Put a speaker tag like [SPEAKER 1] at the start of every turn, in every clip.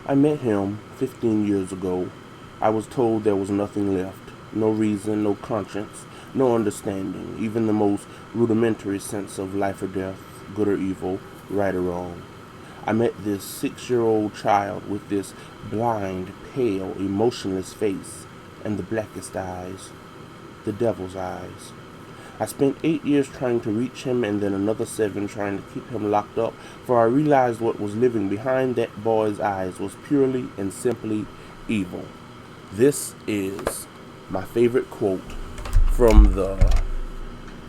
[SPEAKER 1] I met him 15 years ago. I was told there was nothing left. No reason, no conscience, no understanding, even the most rudimentary sense of life or death, good or evil, right or wrong. I met this 6-year-old child with this blind, pale, emotionless face and the blackest eyes, the devil's eyes. I spent 8 years trying to reach him and then another 7 trying to keep him locked up, for I realized what was living behind that boy's eyes was purely and simply evil. This is my favorite quote from the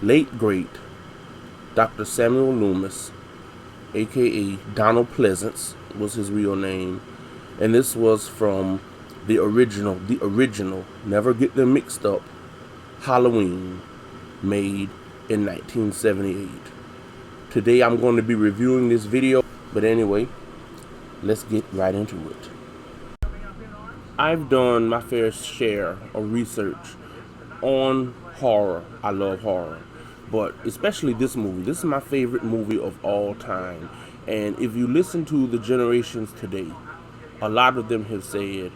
[SPEAKER 1] late great Dr. Samuel Loomis, aka Donald Pleasance was his real name, and this was from the original, never get them mixed up, Halloween, made in 1978. Today I'm going to be reviewing this video, but anyway, let's get right into it. I've done my fair share of research on horror. I love horror, but especially this movie. This is my favorite movie of all time. And if you listen to the generations today, a lot of them have said,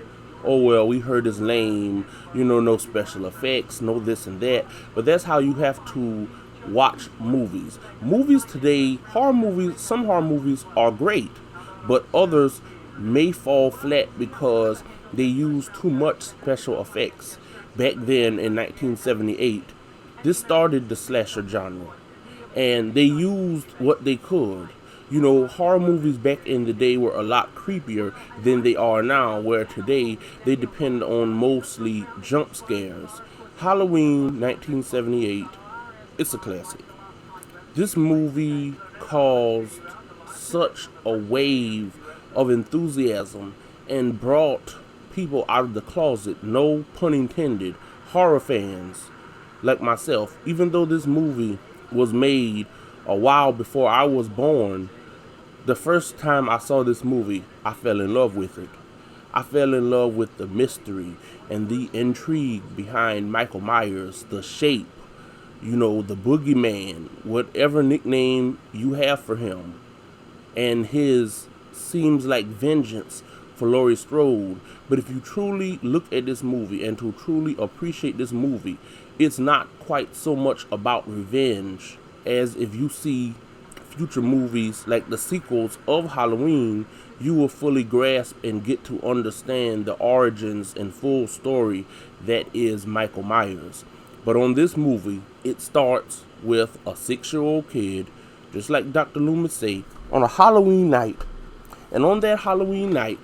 [SPEAKER 1] oh well, we heard it's lame, no special effects, no this and that. But that's how you have to watch movies. Movies today, some horror movies are great, but others may fall flat because they use too much special effects. Back then in 1978, this started the slasher genre, and they used what they could. Horror movies back in the day were a lot creepier than they are now, where today they depend on mostly jump scares. Halloween 1978, it's a classic. This movie caused such a wave of enthusiasm and brought people out of the closet, no pun intended, horror fans like myself. Even though this movie was made a while before I was born, the first time I saw this movie, I fell in love with it. I fell in love with the mystery and the intrigue behind Michael Myers, the shape, the boogeyman, whatever nickname you have for him, and his seems like vengeance for Laurie Strode. But if you truly look at this movie and to truly appreciate this movie, it's not quite so much about revenge as if you see future movies like the sequels of Halloween, you will fully grasp and get to understand the origins and full story that is Michael Myers. But on this movie, it starts with a 6-year-old kid, just like Dr. Loomis said, on a Halloween night. And on that Halloween night,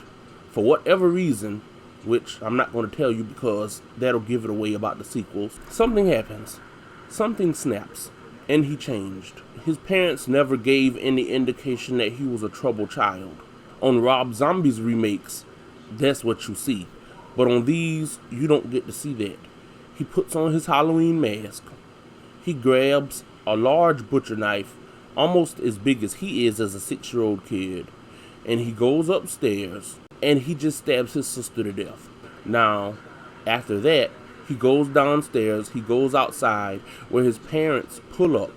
[SPEAKER 1] for whatever reason, which I'm not going to tell you because that'll give it away about the sequels, something happens. Something snaps, and he changed. His parents never gave any indication that he was a troubled child. On Rob Zombie's remakes, that's what you see. But on these, you don't get to see that. He puts on his Halloween mask. He grabs a large butcher knife, almost as big as he is as a 6-year-old kid, and he goes upstairs and he just stabs his sister to death. Now, after that, he goes downstairs, he goes outside where his parents pull up,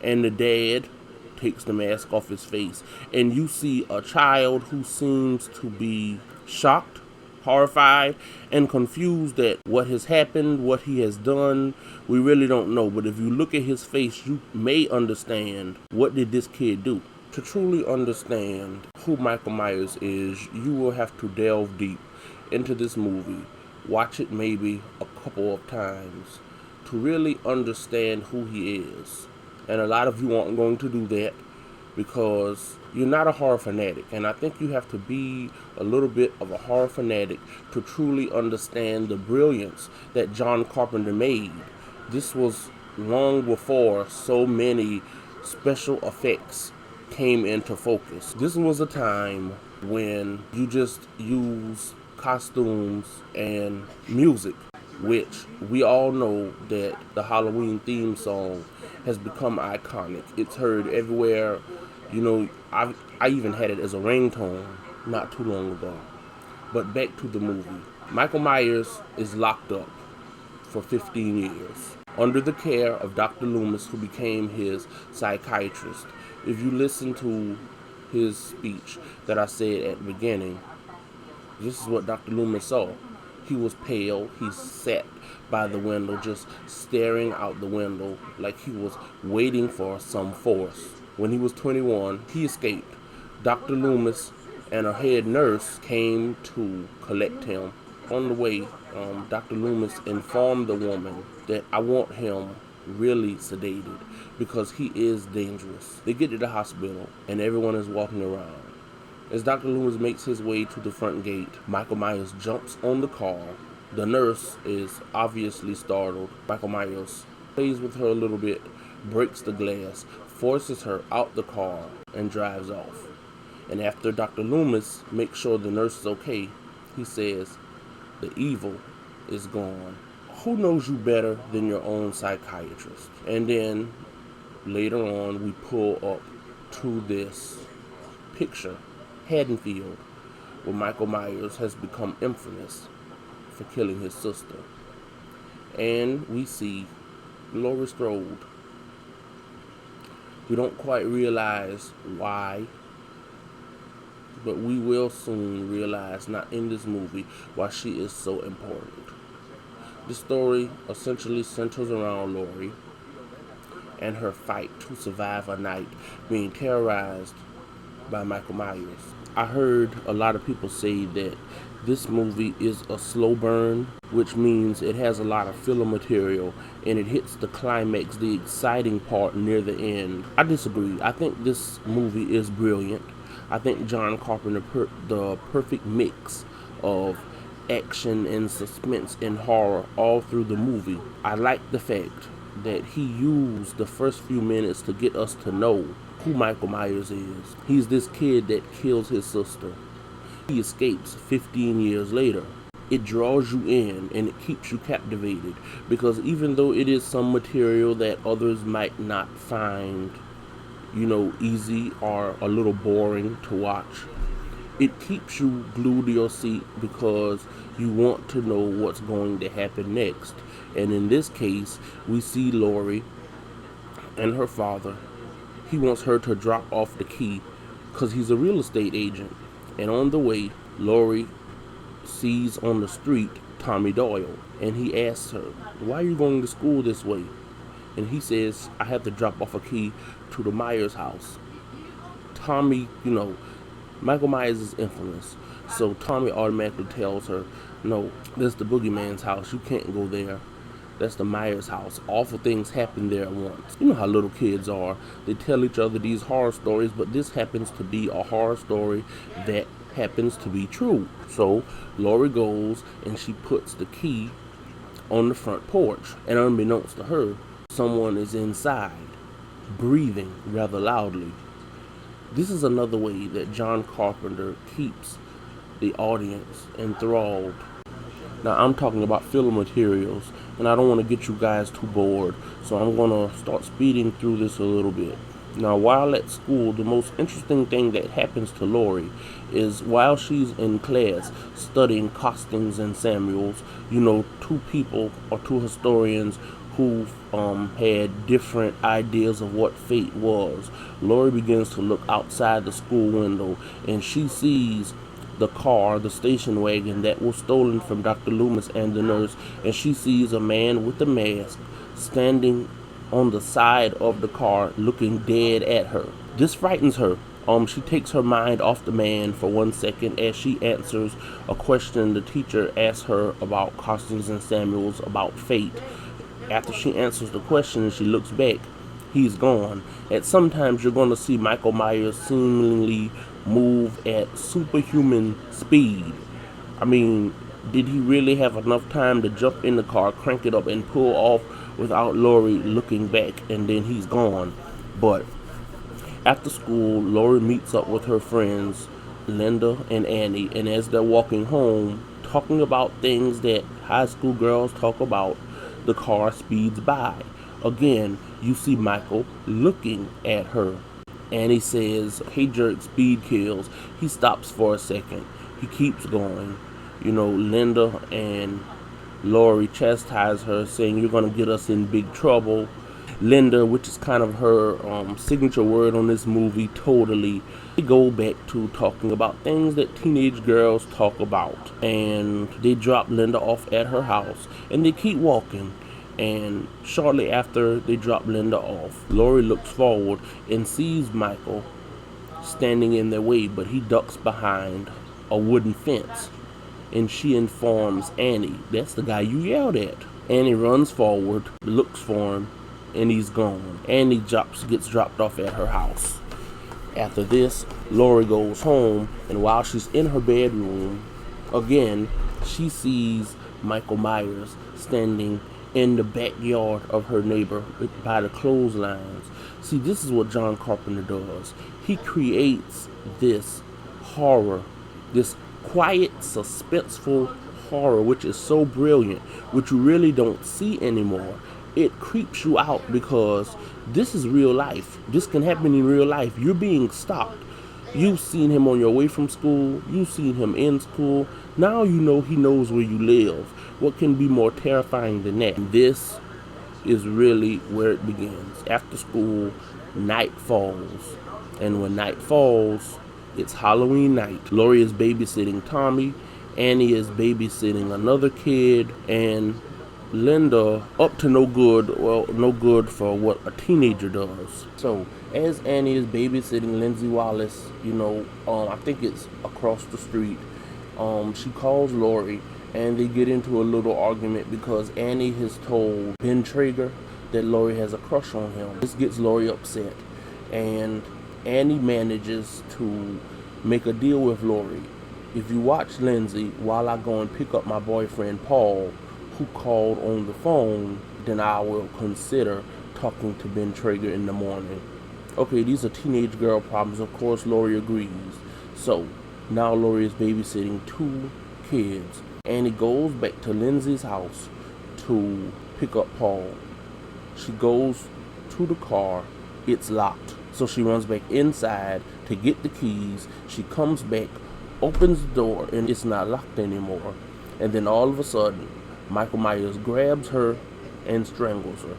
[SPEAKER 1] and the dad takes the mask off his face, and you see a child who seems to be shocked, horrified, and confused at what has happened, what he has done. We really don't know, but if you look at his face, you may understand what did this kid do. To truly understand who Michael Myers is, you will have to delve deep into this movie. Watch it maybe a couple of times to really understand who he is. And a lot of you aren't going to do that because you're not a horror fanatic. And I think you have to be a little bit of a horror fanatic to truly understand the brilliance that John Carpenter made. This was long before so many special effects came into focus. This was a time when you just use costumes and music, which we all know that the Halloween theme song has become iconic. It's heard everywhere. I even had it as a ringtone not too long ago. But back to the movie. Michael Myers is locked up for 15 years under the care of Dr. Loomis, who became his psychiatrist. If you listen to his speech that I said at the beginning, This is what Dr. Loomis saw. He was pale. He sat by the window, just staring out the window like he was waiting for some force. When he was 21, he escaped. Dr. Loomis and a head nurse came to collect him. On the way, Dr. Loomis informed the woman that I want him really sedated because he is dangerous. They get to the hospital and everyone is walking around. As Dr. Loomis makes his way to the front gate, Michael Myers jumps on the car. The nurse is obviously startled. Michael Myers plays with her a little bit, breaks the glass, forces her out the car, and drives off. And after Dr. Loomis makes sure the nurse is okay, he says, "The evil is gone." Who knows you better than your own psychiatrist? And then later on, we pull up to this picture, Haddonfield, where Michael Myers has become infamous for killing his sister. And we see Laurie Strode. We don't quite realize why, but we will soon realize, not in this movie, why she is so important. The story essentially centers around Laurie and her fight to survive a night being terrorized by Michael Myers. I heard a lot of people say that this movie is a slow burn, which means it has a lot of filler material and it hits the climax, the exciting part near the end. I disagree. I think this movie is brilliant. I think John Carpenter the perfect mix of action and suspense and horror all through the movie. I like the fact that he used the first few minutes to get us to know who Michael Myers is. He's this kid that kills his sister. He escapes 15 years later. It draws you in and it keeps you captivated because even though it is some material that others might not find, easy or a little boring to watch, it keeps you glued to your seat because you want to know what's going to happen next. And in this case, we see Laurie and her father. He wants her to drop off the key because he's a real estate agent. And on the way, Laurie sees on the street Tommy Doyle. And he asks her, "Why are you going to school this way?" And he says, "I have to drop off a key to the Myers house." Tommy, Michael Myers is infamous. So Tommy automatically tells her, "No, this is the boogeyman's house. You can't go there. That's the Myers house. Awful things happen there at once." You know how little kids are. They tell each other these horror stories, but this happens to be a horror story that happens to be true. So Laurie goes and she puts the key on the front porch. And unbeknownst to her, someone is inside, breathing rather loudly. This is another way that John Carpenter keeps the audience enthralled. Now, I'm talking about filler materials, and I don't want to get you guys too bored, so I'm going to start speeding through this a little bit. Now, while at school, the most interesting thing that happens to Laurie is while she's in class studying Costings and Samuels, two people or two historians who had different ideas of what fate was. Laurie begins to look outside the school window, and she sees the car, the station wagon that was stolen from Dr. Loomis and the nurse, and she sees a man with a mask standing on the side of the car looking dead at her. This frightens her. She takes her mind off the man for 1 second as she answers a question the teacher asks her about Costings and Samuels, about fate. After she answers the question and she looks back, he's gone. And sometimes you're going to see Michael Myers seemingly move at superhuman speed. I mean, did he really have enough time to jump in the car, crank it up, and pull off without Laurie looking back, and then he's gone? But after school, Laurie meets up with her friends, Linda and Annie, and as they're walking home, talking about things that high school girls talk about, the car speeds by. Again, you see Michael looking at her. Annie says, "Hey jerk, speed kills." He stops for a second. He keeps going. Linda and Laurie chastise her, saying, "You're going to get us in big trouble." Linda, which is kind of her signature word on this movie, totally. They go back to talking about things that teenage girls talk about. And they drop Linda off at her house. And they keep walking. And shortly after they drop Linda off, Laurie looks forward and sees Michael standing in their way, but he ducks behind a wooden fence. And she informs Annie, that's the guy you yelled at. Annie runs forward, looks for him, and he's gone. Annie gets dropped off at her house. After this, Laurie goes home, and while she's in her bedroom, again, she sees Michael Myers standing in the backyard of her neighbor by the clotheslines. See, this is what John Carpenter does. He creates this horror, this quiet, suspenseful horror, which is so brilliant, which you really don't see anymore. It creeps you out because this is real life. This can happen in real life. You're being stalked. You've seen him on your way from school. You've seen him in school. Now you know he knows where you live. What can be more terrifying than that? This is really where it begins. After school, night falls. And when night falls, it's Halloween night. Laurie is babysitting Tommy. Annie is babysitting another kid. And Linda, up to no good, well, no good for what a teenager does. So, as Annie is babysitting Lindsay Wallace, I think it's across the street, she calls Laurie, and they get into a little argument because Annie has told Ben Traeger that Laurie has a crush on him. This gets Laurie upset, and Annie manages to make a deal with Laurie. If you watch Lindsay while I go and pick up my boyfriend Paul, who called on the phone, then I will consider talking to Ben Traeger in the morning. Okay, these are teenage girl problems. Of course, Laurie agrees. So, now Laurie is babysitting 2 kids. Annie goes back to Lindsay's house to pick up Paul. She goes to the car. It's locked. So she runs back inside to get the keys. She comes back, opens the door, and it's not locked anymore. And then all of a sudden, Michael Myers grabs her and strangles her.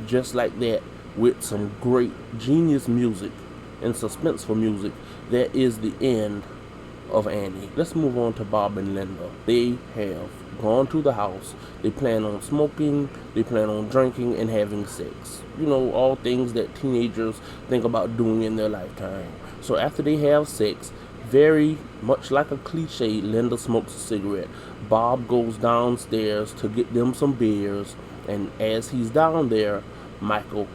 [SPEAKER 1] Just like that, with some great genius music and suspenseful music, that is the end of Annie. Let's move on to Bob and Linda. They have gone to the house. They plan on smoking, they plan on drinking and having sex. All things that teenagers think about doing in their lifetime. So after they have sex, very much like a cliche, Linda smokes a cigarette. Bob goes downstairs to get them some beers, and as he's down there, Michael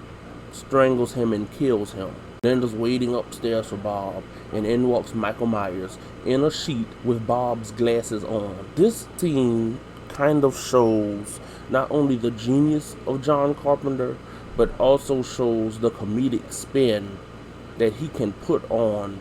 [SPEAKER 1] strangles him and kills him. Linda's waiting upstairs for Bob, and in walks Michael Myers in a sheet with Bob's glasses on. This scene kind of shows not only the genius of John Carpenter, but also shows the comedic spin that he can put on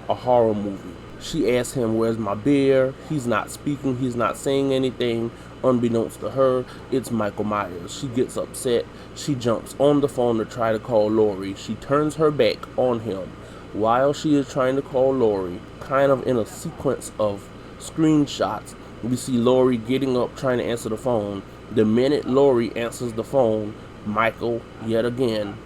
[SPEAKER 1] a horror movie. She asks him, where's my beer? He's not speaking, he's not saying anything. Unbeknownst to her, it's Michael Myers. She gets upset. She jumps on the phone to try to call Laurie. She turns her back on him while she is trying to call Laurie. Kind of in a sequence of screenshots, we see Laurie getting up trying to answer the phone. The minute Laurie answers the phone, Michael, yet again,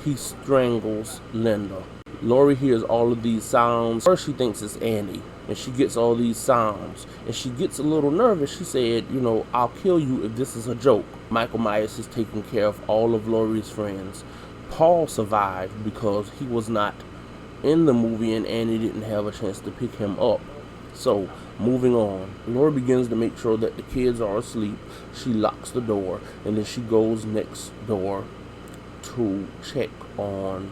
[SPEAKER 1] he strangles Linda. Laurie hears all of these sounds. First she thinks it's Annie, and she gets all these sounds, and she gets a little nervous. She said, I'll kill you if this is a joke. Michael Myers is taking care of all of Laurie's friends. Paul survived because he was not in the movie and Annie didn't have a chance to pick him up. So, moving on, Laurie begins to make sure that the kids are asleep. She locks the door, and then she goes next door to check on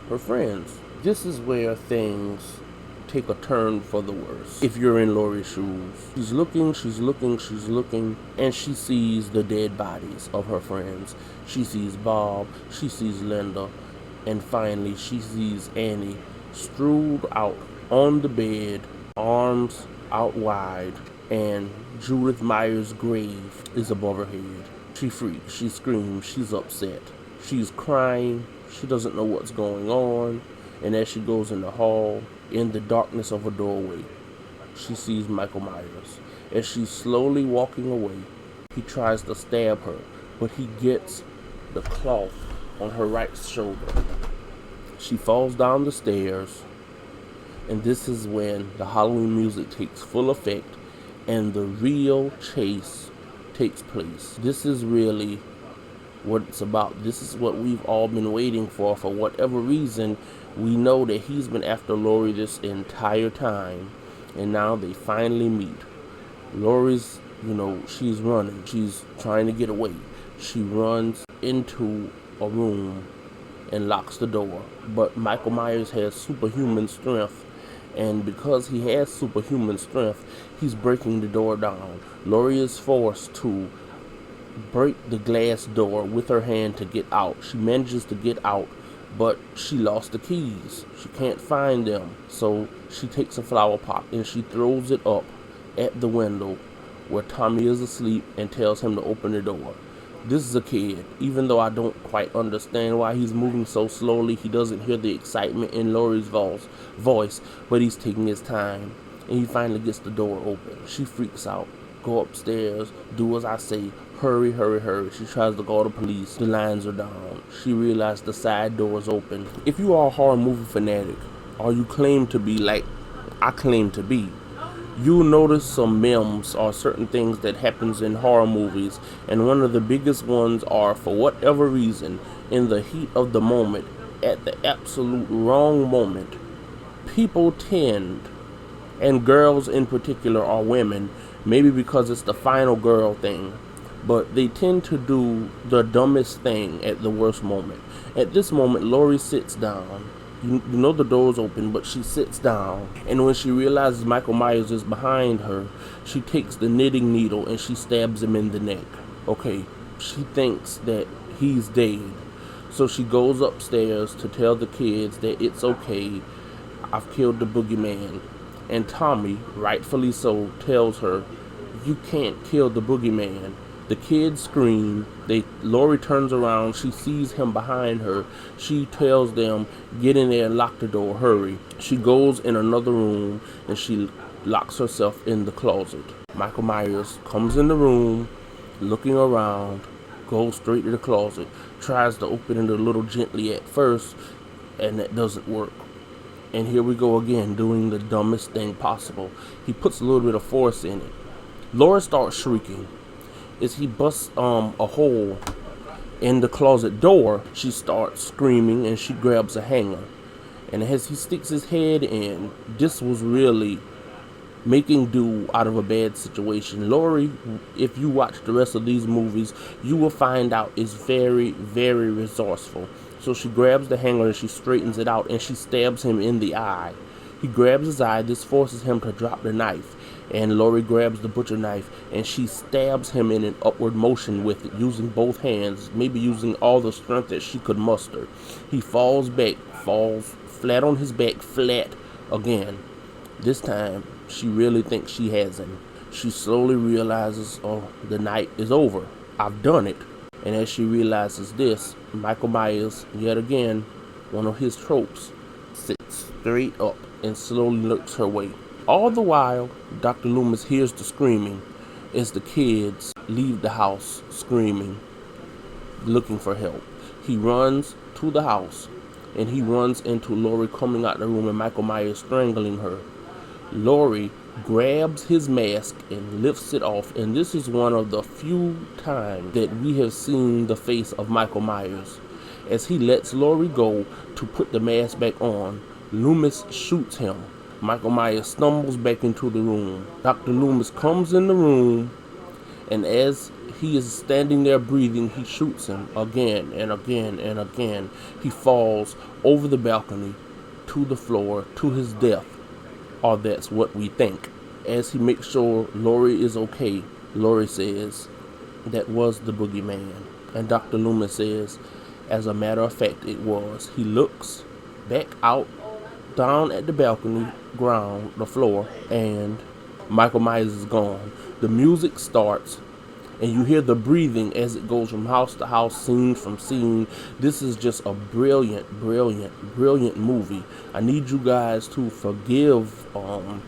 [SPEAKER 1] her friends. This is where things take a turn for the worse. If you're in Laurie's shoes, she's looking, and she sees the dead bodies of her friends. She sees Bob, she sees Linda, and finally she sees Annie strewed out on the bed, arms out wide, and Judith Myers' grave is above her head. She freaks, she screams, she's upset. She's crying, she doesn't know what's going on, and as she goes in the hall, in the darkness of a doorway, she sees Michael Myers. As she's slowly walking away, he tries to stab her, but he gets the cloth on her right shoulder. She falls down the stairs, and this is when the Halloween music takes full effect and the real chase takes place. This is really what it's about. This is what we've all been waiting for whatever reason. We know that he's been after Laurie this entire time, and now they finally meet. Laurie's, she's running. She's trying to get away. She runs into a room and locks the door. But Michael Myers has superhuman strength, and because he has superhuman strength, he's breaking the door down. Laurie is forced to break the glass door with her hand to get out. She manages to get out, but she lost the keys. She can't find them. So she takes a flower pot and she throws it up at the window where Tommy is asleep and tells him to open the door. This is a kid. Even though I don't quite understand why he's moving so slowly, he doesn't hear the excitement in Laurie's voice, but he's taking his time, and he finally gets the door open. She freaks out. Go upstairs, do as I say, hurry, hurry, hurry. She tries to call the police. The lines are down. She realizes the side door is open. If you are a horror movie fanatic, or you claim to be like I claim to be, you'll notice some memes or certain things that happens in horror movies, and one of the biggest ones are, for whatever reason, in the heat of the moment, at the absolute wrong moment, people tend, and girls in particular or women, maybe because it's the final girl thing, but they tend to do the dumbest thing at the worst moment. At this moment, Laurie sits down. You know the door's open, but she sits down, and when she realizes Michael Myers is behind her, she takes the knitting needle and she stabs him in the neck. Okay, she thinks that he's dead, so she goes upstairs to tell the kids that it's okay, I've killed the boogeyman. And Tommy, rightfully so, tells her, you can't kill the boogeyman. The kids scream. Laurie turns around. She sees him behind her. She tells them, get in there and lock the door, hurry. She goes in another room and she locks herself in the closet. Michael Myers comes in the room, looking around, goes straight to the closet, tries to open it a little gently at first, and that doesn't work. And here we go again, doing the dumbest thing possible. He puts a little bit of force in it. Laura starts shrieking. As he busts a hole in the closet door, she starts screaming and she grabs a hanger. And as he sticks his head in, this was really making do out of a bad situation. Laurie, if you watch the rest of these movies, you will find out is very, very resourceful. So she grabs the hanger and she straightens it out and she stabs him in the eye. He grabs his eye. This forces him to drop the knife. And Laurie grabs the butcher knife and she stabs him in an upward motion with it, using both hands, maybe using all the strength that she could muster. He falls back, falls flat on his back, flat again. This time, she really thinks she has him. She slowly realizes, oh, the night is over. I've done it. And as she realizes this, Michael Myers, yet again, one of his tropes, sits straight up and slowly looks her way. All the while, Dr. Loomis hears the screaming as the kids leave the house screaming, looking for help. He runs to the house and he runs into Laurie coming out the room and Michael Myers strangling her. Laurie grabs his mask and lifts it off, and this is one of the few times that we have seen the face of Michael Myers. As he lets Laurie go to put the mask back on, Loomis shoots him. Michael Myers stumbles back into the room. Dr. Loomis comes in the room, and as he is standing there breathing, he shoots him again and again and again. He falls over the balcony to the floor to his death, or that's what we think. As he makes sure Laurie is okay, Laurie says, that was the boogeyman. And Dr. Loomis says, as a matter of fact, it was. He looks back out down at the balcony ground, the floor, and Michael Myers is gone. The music starts and you hear the breathing as it goes from house to house, scene from scene. This is just a brilliant, brilliant, brilliant movie. I need you guys to forgive the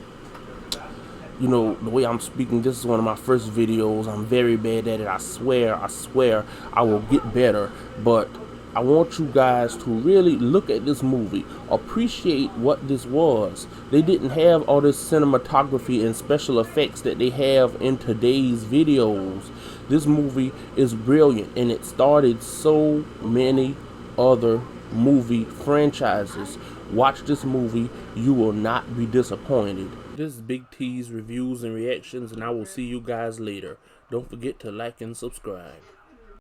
[SPEAKER 1] way I'm speaking. This is one of my first videos. I'm very bad at it. I swear I will get better, but I want you guys to really look at this movie, appreciate what this was. They didn't have all this cinematography and special effects that they have in today's videos. This movie is brilliant, and it started so many other movie franchises. Watch this movie, you will not be disappointed. This is Big T's reviews and reactions, and I will see you guys later. Don't forget to like and subscribe.